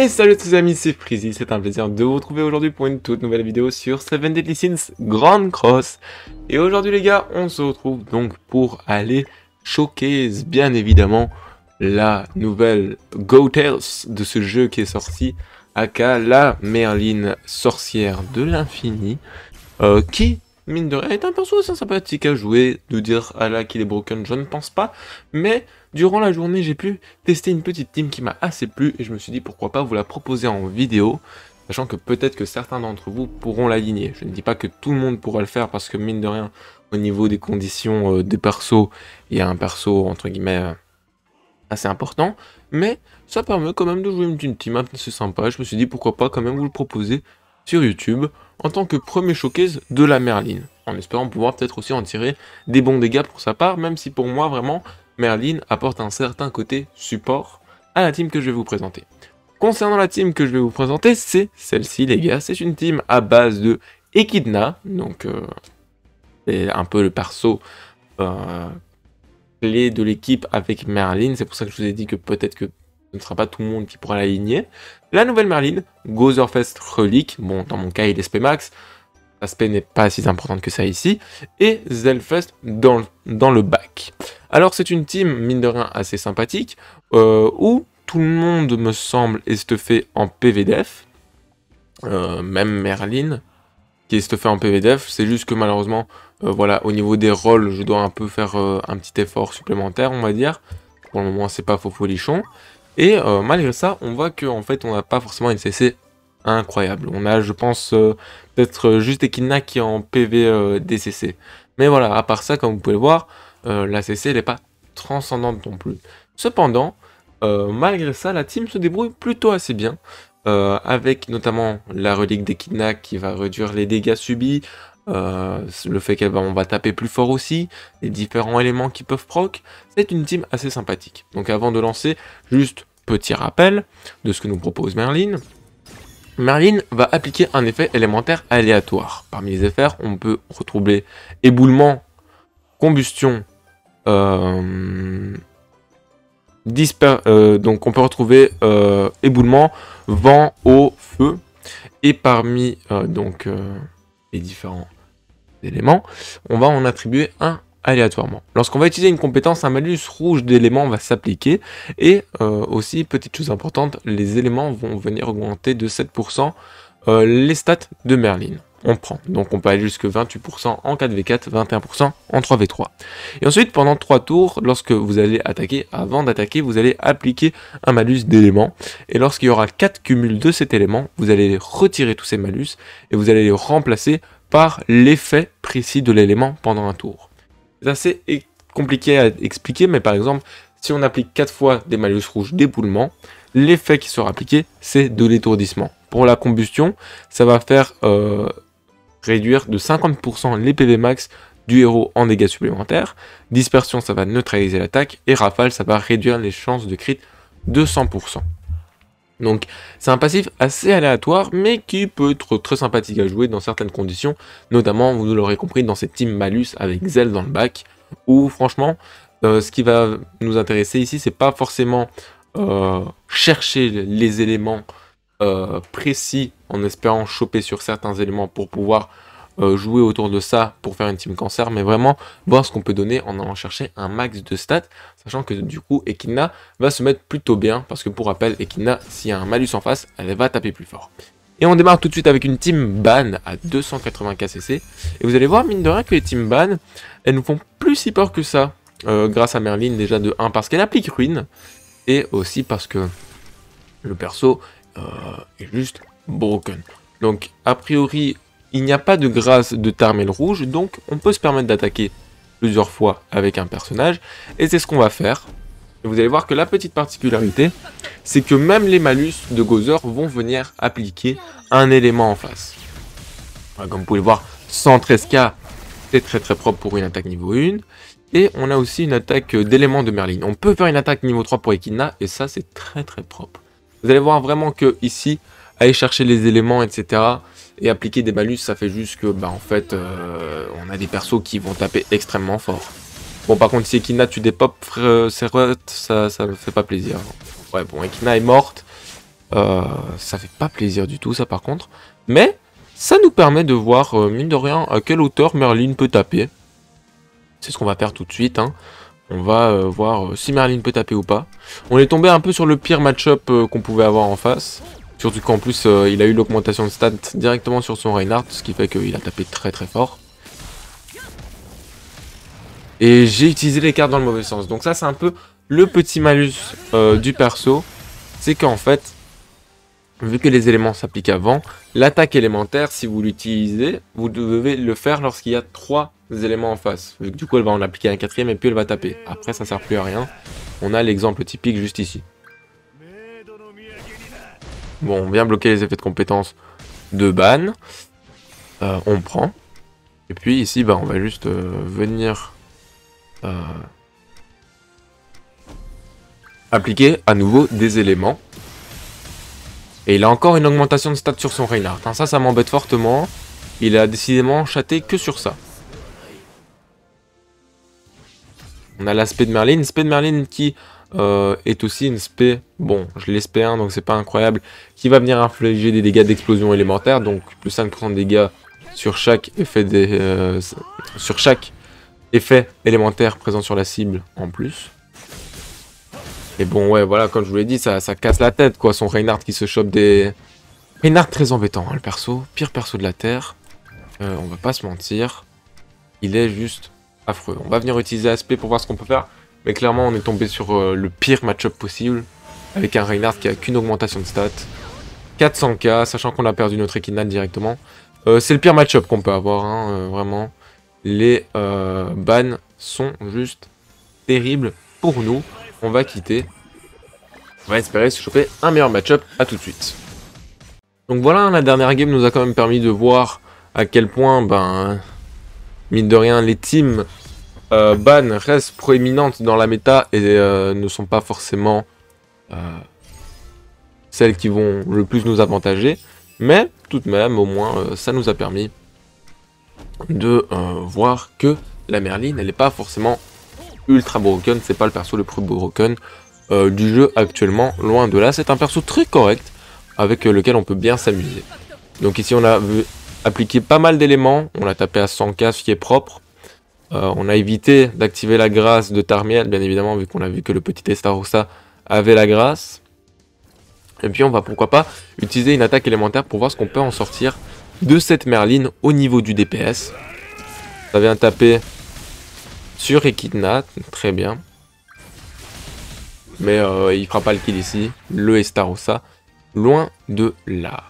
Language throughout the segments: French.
Et salut à tous les amis, c'est Freezy, c'est un plaisir de vous retrouver aujourd'hui pour une toute nouvelle vidéo sur Seven Deadly Sins Grand Cross. Et aujourd'hui les gars, on se retrouve donc pour aller showcase bien évidemment la nouvelle Go Tales de ce jeu qui est sorti, aka la Merlin sorcière de l'infini, qui, mine de rien, est un perso assez sympathique à jouer. De dire à la qu'il est broken, je ne pense pas, mais durant la journée, j'ai pu tester une petite team qui m'a assez plu et je me suis dit pourquoi pas vous la proposer en vidéo, sachant que peut-être que certains d'entre vous pourront l'aligner. Je ne dis pas que tout le monde pourra le faire parce que mine de rien, au niveau des conditions des persos, il y a un perso entre guillemets assez important, mais ça permet quand même de jouer une team assez sympa. Je me suis dit pourquoi pas quand même vous le proposer sur YouTube en tant que premier showcase de la Merlin, en espérant pouvoir peut-être aussi en tirer des bons dégâts pour sa part, même si pour moi vraiment Merlin apporte un certain côté support à la team que je vais vous présenter. Concernant la team que je vais vous présenter, c'est celle-ci les gars, c'est une team à base de Echidna, donc c'est un peu le perso clé de l'équipe avec Merlin, c'est pour ça que je vous ai dit que peut-être que ce ne sera pas tout le monde qui pourra l'aligner. La nouvelle Merlin, Gotherfest Relic, bon dans mon cas il est SP max, l'aspect n'est pas si importante que ça ici, et Zelfest dans le bac. Alors c'est une team mine de rien assez sympathique, où tout le monde me semble est stuffé en PVDF, même Merlin qui est stuffé en PVDF, c'est juste que malheureusement, voilà, au niveau des rôles, je dois un peu faire un petit effort supplémentaire, on va dire. Pour le moment, c'est pas faux folichon. Et malgré ça, on voit qu'en fait, on n'a pas forcément une CC incroyable. On a, je pense, peut-être juste Echidna qui est en PV DCC. Mais voilà, à part ça, comme vous pouvez le voir, la CC, elle n'est pas transcendante non plus. Cependant, malgré ça, la team se débrouille plutôt assez bien. Avec notamment la relique d'Echidna qui va réduire les dégâts subis, le fait qu'on va taper plus fort aussi, les différents éléments qui peuvent proc, c'est une team assez sympathique. Donc avant de lancer, juste petit rappel de ce que nous propose Merlin. Merlin va appliquer un effet élémentaire aléatoire. Parmi les effets, on peut retrouver éboulement, combustion, donc on peut retrouver éboulement, vent, eau, feu, et parmi les différents éléments, on va en attribuer un aléatoirement. Lorsqu'on va utiliser une compétence, un malus rouge d'éléments va s'appliquer, et aussi, petite chose importante, les éléments vont venir augmenter de 7% les stats de Merlin. On prend, donc on peut aller jusque 28% en 4v4, 21% en 3v3. Et ensuite, pendant 3 tours, lorsque vous allez attaquer, avant d'attaquer, vous allez appliquer un malus d'éléments. Et lorsqu'il y aura 4 cumuls de cet élément, vous allez retirer tous ces malus et vous allez les remplacer par l'effet précis de l'élément pendant un tour. C'est assez compliqué à expliquer, mais par exemple, si on applique 4 fois des malus rouges d'éboulement, l'effet qui sera appliqué, c'est de l'étourdissement. Pour la combustion, ça va faire réduire de 50% les PV max du héros en dégâts supplémentaires. Dispersion, ça va neutraliser l'attaque. Et rafale, ça va réduire les chances de crit de 100%. Donc, c'est un passif assez aléatoire, mais qui peut être très sympathique à jouer dans certaines conditions. Notamment, vous l'aurez compris, dans cette team malus avec Zell dans le bac. Où, franchement, ce qui va nous intéresser ici, c'est pas forcément chercher les éléments précis en espérant choper sur certains éléments pour pouvoir jouer autour de ça pour faire une team cancer, mais vraiment voir ce qu'on peut donner en allant chercher un max de stats, sachant que du coup Echidna va se mettre plutôt bien, parce que pour rappel, Echidna, s'il y a un malus en face, elle va taper plus fort. Et on démarre tout de suite avec une team ban à 280 KCC, et vous allez voir mine de rien que les team ban, elles nous font plus si peur que ça, grâce à Merlin déjà de 1 parce qu'elle applique ruine, et aussi parce que le perso est juste broken. Donc a priori il n'y a pas de grâce de Tarmel rouge, donc on peut se permettre d'attaquer plusieurs fois avec un personnage, et c'est ce qu'on va faire. Et vous allez voir que la petite particularité, c'est que même les malus de Gozer vont venir appliquer un élément en face. Voilà, comme vous pouvez le voir, 113k, c'est très très propre pour une attaque niveau 1, et on a aussi une attaque d'éléments de Merlin. On peut faire une attaque niveau 3 pour Echidna, et ça c'est très très propre. Vous allez voir vraiment que ici, aller chercher les éléments, etc., et appliquer des malus, ça fait juste que, en fait, on a des persos qui vont taper extrêmement fort. Bon, par contre, si Echidna, tu dépop, ça me fait pas plaisir. Ouais, bon, Echidna est morte. Ça fait pas plaisir du tout, ça par contre. Mais ça nous permet de voir, mine de rien, à quelle hauteur Merlin peut taper. C'est ce qu'on va faire tout de suite. Hein. On va voir si Merlin peut taper ou pas. On est tombé un peu sur le pire match-up qu'on pouvait avoir en face. Surtout qu'en plus, il a eu l'augmentation de stats directement sur son Reinhardt, ce qui fait qu'il a tapé très très fort. Et j'ai utilisé les cartes dans le mauvais sens. Donc ça, c'est un peu le petit malus du perso. C'est qu'en fait, vu que les éléments s'appliquent avant, l'attaque élémentaire, si vous l'utilisez, vous devez le faire lorsqu'il y a 3 éléments en face. Vu que du coup, elle va en appliquer un 4ème et puis elle va taper. Après, ça sert plus à rien. On a l'exemple typique juste ici. Bon, on vient bloquer les effets de compétences de ban. On prend. Et puis ici, bah, on va juste venir appliquer à nouveau des éléments. Et il a encore une augmentation de stats sur son Reinhardt. Hein, ça m'embête fortement. Il a décidément chaté que sur ça. On a l'aspect de Merlin. L'aspect de Merlin qui est aussi une spé. Bon, je l'ai spé 1 donc c'est pas incroyable. Qui va venir infliger des dégâts d'explosion élémentaire. Donc plus 5% de dégâts sur chaque effet élémentaire présent sur la cible en plus. Et bon, ouais, voilà, comme je vous l'ai dit, ça casse la tête, quoi, son Reinhardt qui se chope des... Reinhardt très embêtant, hein, le perso. Pire perso de la Terre. On va pas se mentir. Il est juste affreux. On va venir utiliser Aspect pour voir ce qu'on peut faire. Mais clairement, on est tombé sur le pire match-up possible. Avec un Reinhardt qui a qu'une augmentation de stats. 400k, sachant qu'on a perdu notre Echidna directement. C'est le pire match-up qu'on peut avoir, hein, vraiment. Les bans sont juste terribles pour nous. On va quitter. On va espérer se choper un meilleur match-up. À tout de suite. Donc voilà, la dernière game nous a quand même permis de voir à quel point, ben, mine de rien, les teams ban restent proéminentes dans la méta et ne sont pas forcément celles qui vont le plus nous avantager. Mais tout de même, au moins, ça nous a permis de voir que la Merlin, elle n'est pas forcément ultra broken, c'est pas le perso le plus broken du jeu actuellement, loin de là. C'est un perso très correct avec lequel on peut bien s'amuser. Donc ici on a appliqué pas mal d'éléments, on l'a tapé à 100k, ce qui est propre. On a évité d'activer la grâce de Tarmiel, bien évidemment, vu qu'on a vu que le petit Estarossa avait la grâce. Et puis on va pourquoi pas utiliser une attaque élémentaire pour voir ce qu'on peut en sortir de cette Merlin au niveau du DPS. Ça vient taper sur Echidna, très bien. Mais il fera pas le kill ici, le Estarossa, loin de là.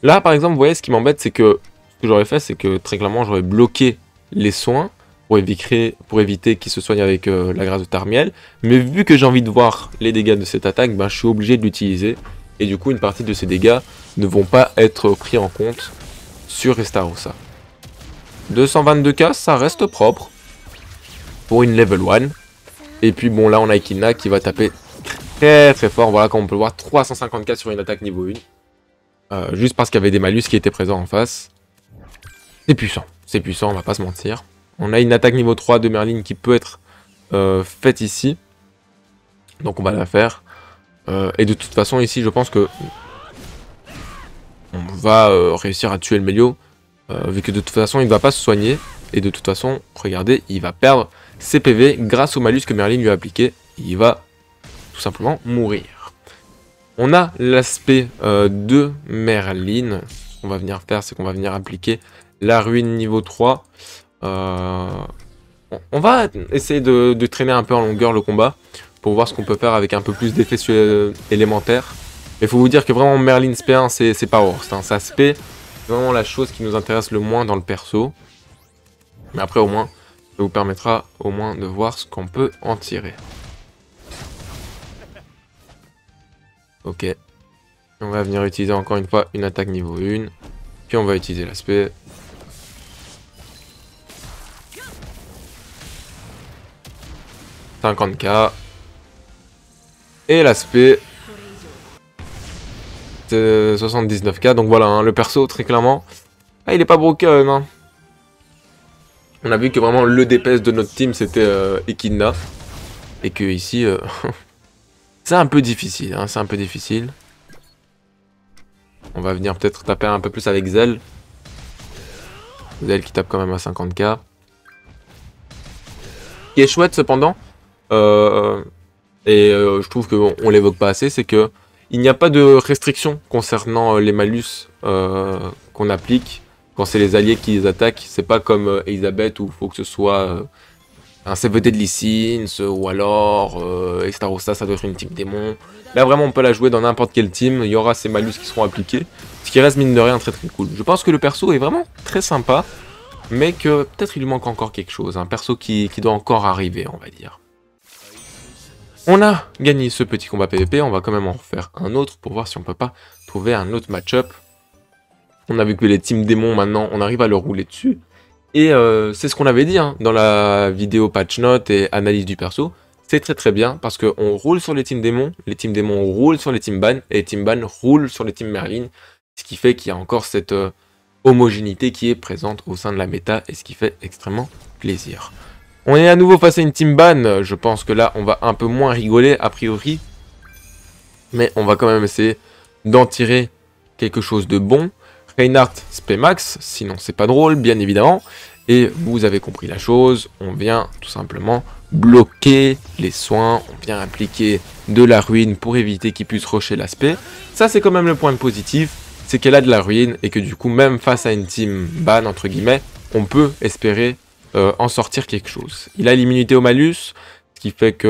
Là par exemple, vous voyez, ce qui m'embête, c'est que ce que j'aurais fait, c'est que très clairement j'aurais bloqué les soins pour éviter qu'il se soigne avec la grâce de Tarmiel. Mais vu que j'ai envie de voir les dégâts de cette attaque, ben, je suis obligé de l'utiliser. Et du coup, une partie de ces dégâts ne vont pas être pris en compte sur Estarossa. 222k, ça reste propre pour une level 1. Et puis bon, là on a Echidna qui va taper très très fort. Voilà, comme on peut le voir, 350k sur une attaque niveau 1. Juste parce qu'il y avait des malus qui étaient présents en face. C'est puissant, on va pas se mentir. On a une attaque niveau 3 de Merlin qui peut être faite ici. Donc on va la faire. Et de toute façon ici je pense que on va réussir à tuer le Melio. Vu que de toute façon il ne va pas se soigner. Et de toute façon, regardez, il va perdre ses PV grâce au malus que Merlin lui a appliqué. Il va tout simplement mourir. On a l'aspect de Merlin. Ce qu'on va venir faire, c'est qu'on va venir appliquer la ruine niveau 3. On va essayer de traîner un peu en longueur le combat pour voir ce qu'on peut faire avec un peu plus d'effets élémentaires. Mais il faut vous dire que vraiment Merlin SP1 c'est pas worst. Hein. Ça SP, c'est vraiment la chose qui nous intéresse le moins dans le perso. Mais après au moins, ça vous permettra au moins de voir ce qu'on peut en tirer. Ok. On va venir utiliser encore une fois une attaque niveau 1. Puis on va utiliser l'aspect. « 50k. Et l'aspect. 79k. Donc voilà, hein, le perso, très clairement. Ah, il est pas broken. Hein. On a vu que vraiment le DPS de notre team, c'était Echidna. Et que ici, c'est un peu difficile. Hein, c'est un peu difficile. On va venir peut-être taper un peu plus avec Zell. Zell qui tape quand même à 50k. Ce qui est chouette cependant, je trouve qu'on l'évoque pas assez, c'est que il n'y a pas de restriction concernant les malus qu'on applique quand c'est les alliés qui les attaquent. C'est pas comme Elisabeth où il faut que ce soit un CVD de Lee Sin, ou alors Estarossa, ça doit être une team démon. Là vraiment on peut la jouer dans n'importe quelle team, il y aura ces malus qui seront appliqués. Ce qui reste mine de rien très très cool. Je pense que le perso est vraiment très sympa, mais que peut-être il lui manque encore quelque chose. Un perso qui doit encore arriver, on va dire. On a gagné ce petit combat PVP, on va quand même en faire un autre pour voir si on peut pas trouver un autre match-up. On a vu que les teams démons maintenant, on arrive à leur rouler dessus. Et c'est ce qu'on avait dit dans la vidéo patch note et analyse du perso. C'est très très bien parce qu'on roule sur les teams démons roulent sur les teams ban, et les teams ban roulent sur les teams Merlin. Ce qui fait qu'il y a encore cette homogénéité qui est présente au sein de la méta et ce qui fait extrêmement plaisir. On est à nouveau face à une team ban, je pense que là on va un peu moins rigoler a priori. Mais on va quand même essayer d'en tirer quelque chose de bon. Reinhardt spé max, sinon c'est pas drôle bien évidemment. Et vous avez compris la chose, on vient tout simplement bloquer les soins, on vient appliquer de la ruine pour éviter qu'il puisse rusher l'aspect. Ça c'est quand même le point positif, c'est qu'elle a de la ruine et que du coup même face à une team ban entre guillemets, on peut espérer en sortir quelque chose. Il a l'immunité au malus, ce qui fait que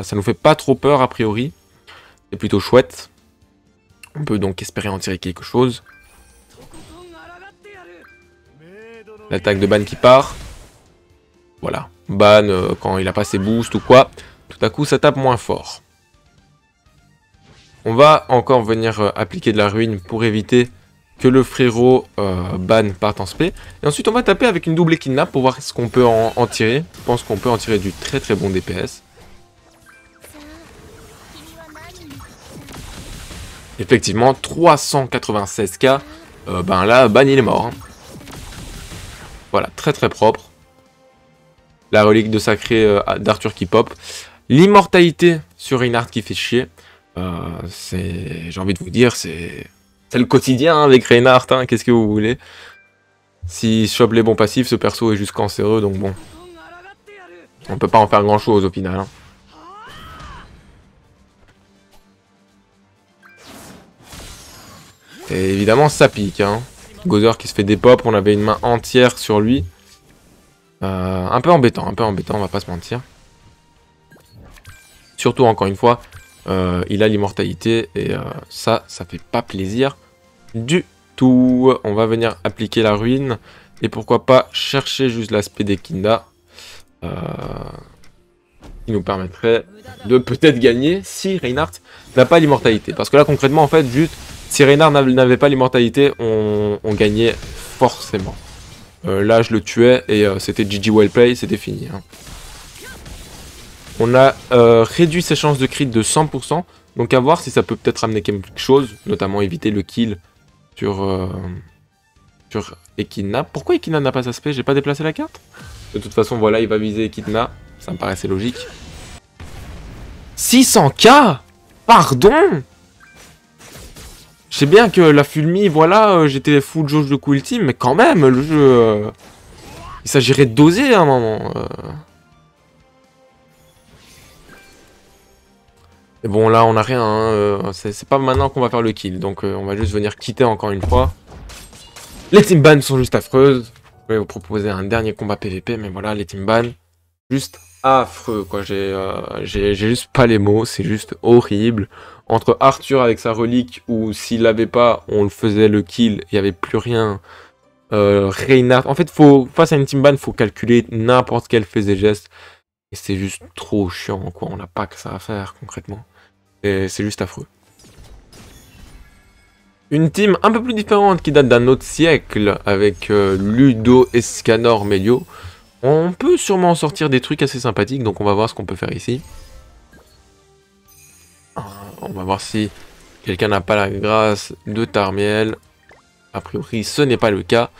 ça nous fait pas trop peur a priori. C'est plutôt chouette. On peut donc espérer en tirer quelque chose. L'attaque de Ban qui part. Voilà. Ban, quand il a pas ses boosts ou quoi, tout à coup ça tape moins fort. On va encore venir appliquer de la ruine pour éviter que le frérot Ban parte en spé. Et ensuite on va taper avec une double kidnap pour voir ce qu'on peut en tirer. Je pense qu'on peut en tirer du très très bon DPS. Effectivement, 396k. Ben là, Ban il est mort. Voilà, très très propre. La relique de sacré d'Arthur qui pop. L'immortalité sur Reinhardt qui fait chier. J'ai envie de vous dire, c'est le quotidien avec Reinhardt, qu'est-ce que vous voulez. S'il chope les bons passifs, ce perso est juste cancéreux, donc bon. On peut pas en faire grand chose au final. Et évidemment, ça pique. Gozer qui se fait des pop, on avait une main entière sur lui. Un peu embêtant, on va pas se mentir. Surtout, encore une fois, il a l'immortalité et ça fait pas plaisir du tout. On va venir appliquer la ruine et pourquoi pas chercher juste l'aspect des Kinda. Qui nous permettrait de peut-être gagner si Reinhardt n'a pas l'immortalité. Parce que là, concrètement, en fait, juste... Si Reinhardt n'avait pas l'immortalité, on gagnait forcément. Là, je le tuais et c'était GG Wellplay, c'était fini. On a réduit ses chances de crit de 100%. Donc à voir si ça peut peut-être amener quelque chose. Notamment éviter le kill sur Echidna. Pourquoi Echidna n'a pas sa spé? J'ai pas déplacé la carte? De toute façon, voilà, il va viser Echidna. Ça me paraissait logique. 600k? Pardon? Je sais bien que la Fulmi, voilà, j'étais full jauge de coup ultime, mais quand même, le jeu... il s'agirait de doser à un moment. Mais bon, là, on n'a rien. C'est pas maintenant qu'on va faire le kill, donc on va juste venir quitter encore une fois. Les team ban sont juste affreuses. Je vais vous proposer un dernier combat PVP, mais voilà, les team ban, juste affreux, quoi. J'ai juste pas les mots, c'est juste horrible. Entre Arthur avec sa relique, ou s'il l'avait pas, on le faisait le kill, il n'y avait plus rien. Reinhardt, en fait, face à une team ban, faut calculer n'importe quel fait et geste. Et c'est juste trop chiant, quoi. On n'a pas que ça à faire, concrètement. Et c'est juste affreux. Une team un peu plus différente qui date d'un autre siècle, avec Ludo, Escanor, Melio. On peut sûrement sortir des trucs assez sympathiques, donc on va voir ce qu'on peut faire ici. On va voir si quelqu'un n'a pas la grâce de Tarmiel. A priori, ce n'est pas le cas.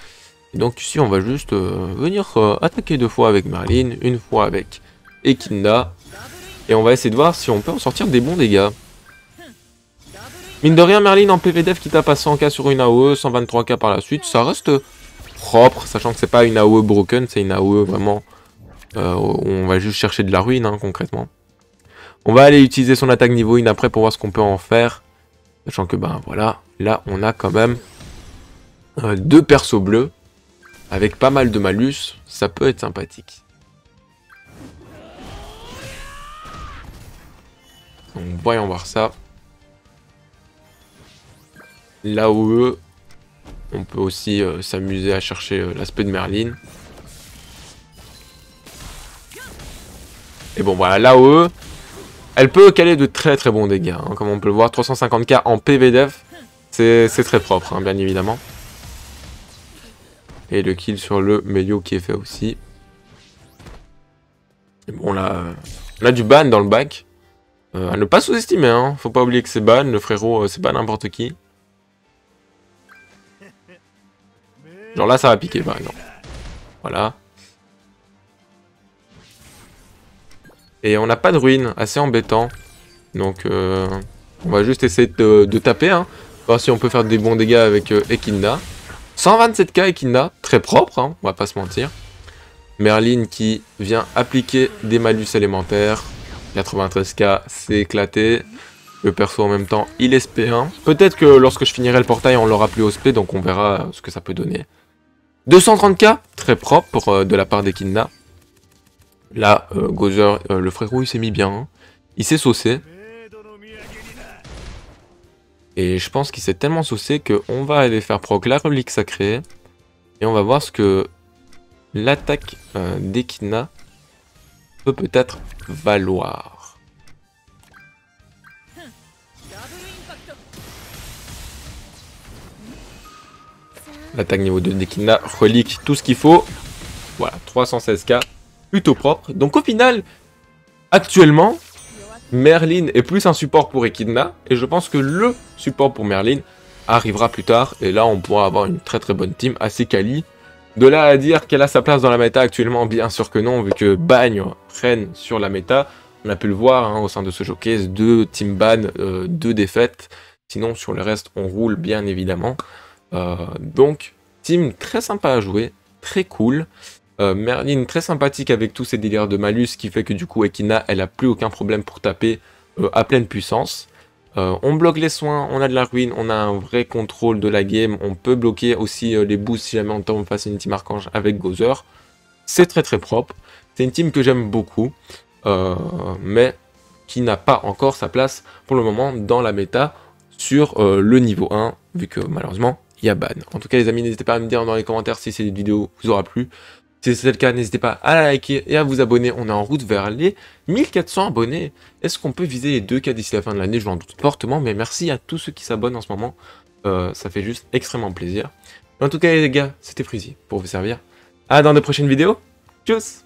Et donc ici, on va juste venir attaquer 2 fois avec Merlin, 1 fois avec Echidna. Et on va essayer de voir si on peut en sortir des bons dégâts. Mine de rien, Merlin en PVDF qui tape à 100k sur une AOE, 123k par la suite, ça reste propre, sachant que c'est pas une AOE broken, c'est une AOE vraiment où on va juste chercher de la ruine, hein, concrètement. On va aller utiliser son attaque niveau 1 après pour voir ce qu'on peut en faire. Sachant que, ben voilà, là on a quand même 2 persos bleus, avec pas mal de malus, ça peut être sympathique. Donc voyons voir ça. L'AOE, on peut aussi s'amuser à chercher l'aspect de Merlin. Et bon voilà, l'AOE, elle peut caler de très très bons dégâts, hein, comme on peut le voir, 350k en PVDF, c'est très propre, hein, bien évidemment. Et le kill sur le Melio qui est fait aussi. Et bon là, on a du ban dans le bac. À ne pas sous-estimer, hein. Faut pas oublier que c'est ban, le frérot, c'est pas n'importe qui. Genre là, ça va piquer par exemple. Voilà. Et on n'a pas de ruine, assez embêtant. Donc on va juste essayer de taper, hein. Voir si on peut faire des bons dégâts avec Echidna. 127k Echidna, très propre, hein, on va pas se mentir. Merlin qui vient appliquer des malus élémentaires. 93k, c'est éclaté. Le perso en même temps, il est SP1. Peut-être que lorsque je finirai le portail, on l'aura plus au SP, donc on verra ce que ça peut donner. 230k, très propre de la part d'Echidna. Là, Gozer, le frérot, il s'est mis bien. Hein. Il s'est saucé. Et je pense qu'il s'est tellement saucé qu'on va aller faire proc la relique sacrée. Et on va voir ce que l'attaque d'Echidna peut peut-être valoir. L'attaque niveau 2 d'Echidna, relique, tout ce qu'il faut. Voilà, 316k, plutôt propre. Donc au final, actuellement, Merlin est plus un support pour Echidna. Et je pense que le support pour Merlin arrivera plus tard. Et là, on pourra avoir une très très bonne team, assez quali. De là à dire qu'elle a sa place dans la méta actuellement, bien sûr que non, vu que Bagne règne sur la méta. On a pu le voir hein, au sein de ce showcase, 2 team ban, 2 défaites. Sinon, sur le reste, on roule bien évidemment. Donc, team très sympa à jouer, très cool. Merlin très sympathique avec tous ses délires de malus, qui fait que du coup, Echidna, elle a plus aucun problème pour taper à pleine puissance. On bloque les soins, on a de la ruine, on a un vrai contrôle de la game, on peut bloquer aussi les boosts si jamais on tombe face à une team archange avec Gozer. C'est très très propre, c'est une team que j'aime beaucoup, mais qui n'a pas encore sa place pour le moment dans la méta sur le niveau 1, vu que malheureusement il y a ban. En tout cas les amis, n'hésitez pas à me dire dans les commentaires si cette vidéo vous aura plu. Si c'est le cas, n'hésitez pas à la liker et à vous abonner. On est en route vers les 1400 abonnés. Est-ce qu'on peut viser les 2K d'ici la fin de l'année? Je l'en doute fortement, mais merci à tous ceux qui s'abonnent en ce moment. Ça fait juste extrêmement plaisir. En tout cas les gars, c'était Freezy pour vous servir. À dans de prochaines vidéos. Tchuss!